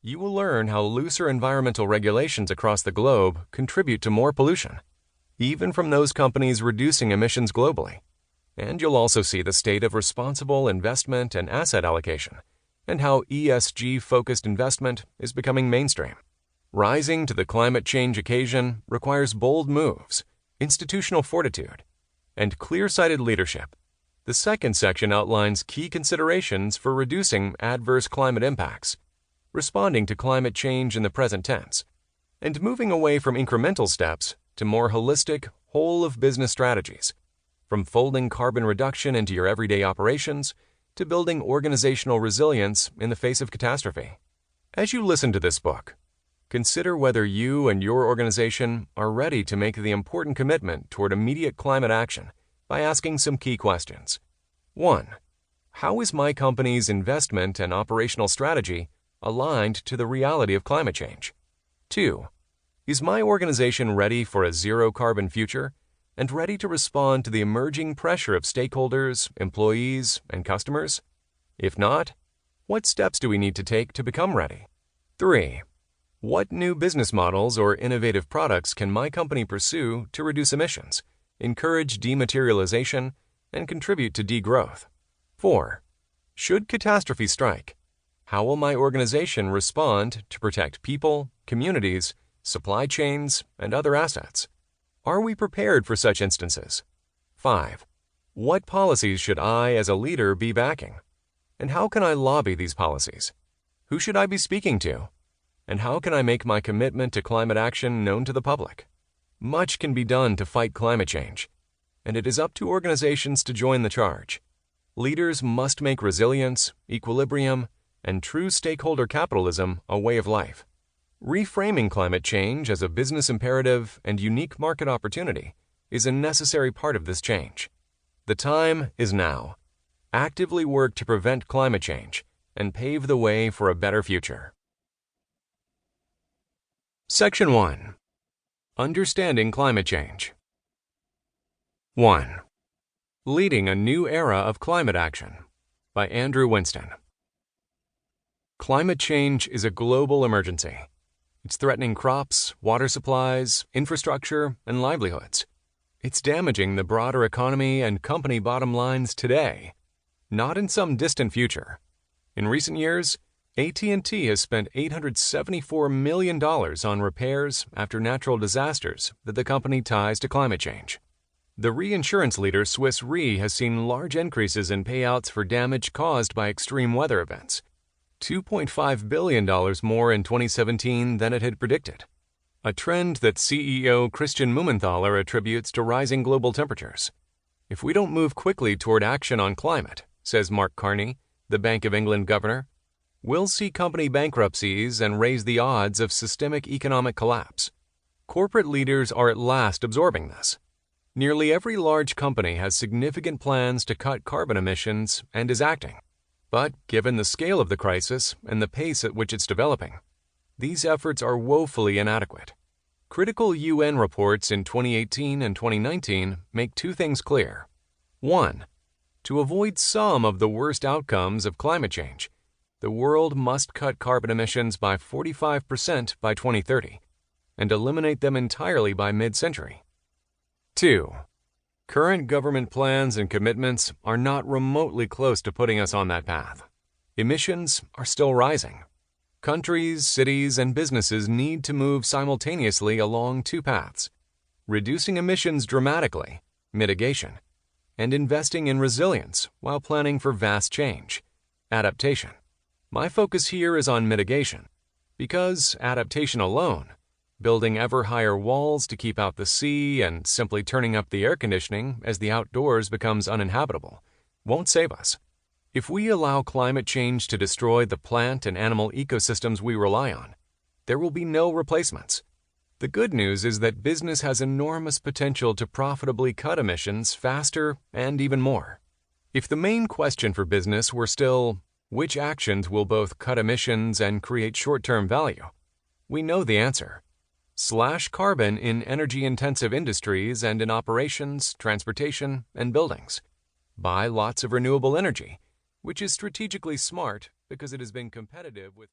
You will learn how looser environmental regulations across the globe contribute to more pollution, even from those companies reducing emissions globally. And you'll also see the state of responsible investment and asset allocation, and how ESG-focused investment is becoming mainstream. Rising to the climate change occasion requires bold moves, institutional fortitude, and clear-sighted leadership. The second section outlines key considerations for reducing adverse climate impacts, responding to climate change in the present tense, and moving away from incremental steps to more holistic, whole-of-business strategies, from folding carbon reduction into your everyday operations to building organizational resilience in the face of catastrophe. As you listen to this book, consider whether you and your organization are ready to make the important commitment toward immediate climate action by asking some key questions. 1. How is my company's investment and operational strategy aligned to the reality of climate change? 2. Is my organization ready for a zero-carbon future and ready to respond to the emerging pressure of stakeholders, employees, and customers? If not, what steps do we need to take to become ready? 3. What new business models or innovative products can my company pursue to reduce emissions, encourage dematerialization, and contribute to degrowth? 4. Should catastrophe strike, how will my organization respond to protect people, communities, supply chains, and other assets? Are we prepared for such instances? 5. What policies should I as a leader be backing? And how can I lobby these policies? Who should I be speaking to? And how can I make my commitment to climate action known to the public? Much can be done to fight climate change, and it is up to organizations to join the charge. Leaders must make resilience, equilibrium, and true stakeholder capitalism a way of life. Reframing climate change as a business imperative and unique market opportunity is a necessary part of this change. The time is now. Actively work to prevent climate change and pave the way for a better future. Section 1. Understanding climate change. 1. Leading a New Era of Climate Action by Andrew Winston. Climate change is a global emergency. It's threatening crops, water supplies, infrastructure, and livelihoods. It's damaging the broader economy and company bottom lines today, not in some distant future. In recent years, AT&T has spent $874 million on repairs after natural disasters that the company ties to climate change. The reinsurance leader Swiss Re has seen large increases in payouts for damage caused by extreme weather events, $2.5 billion more in 2017 than it had predicted, a trend that CEO Christian Mumenthaler attributes to rising global temperatures. If we don't move quickly toward action on climate, says Mark Carney, the Bank of England governor, we'll see company bankruptcies and raise the odds of systemic economic collapse. Corporate leaders are at last absorbing this. Nearly every large company has significant plans to cut carbon emissions and is acting. But given the scale of the crisis and the pace at which it's developing, these efforts are woefully inadequate. Critical UN reports in 2018 and 2019 make two things clear. 1. To avoid some of the worst outcomes of climate change, the world must cut carbon emissions by 45% by 2030 and eliminate them entirely by mid-century. 2. Current government plans and commitments are not remotely close to putting us on that path. Emissions are still rising. Countries, cities, and businesses need to move simultaneously along two paths: reducing emissions dramatically, mitigation, and investing in resilience while planning for vast change, adaptation. My focus here is on mitigation, because adaptation alone, building ever higher walls to keep out the sea and simply turning up the air conditioning as the outdoors becomes uninhabitable, won't save us. If we allow climate change to destroy the plant and animal ecosystems we rely on, there will be no replacements. The good news is that business has enormous potential to profitably cut emissions faster and even more. If the main question for business were still, which actions will both cut emissions and create short-term value, we know the answer. Slash carbon in energy-intensive industries and in operations, transportation, and buildings. Buy lots of renewable energy, which is strategically smart because it has been competitive with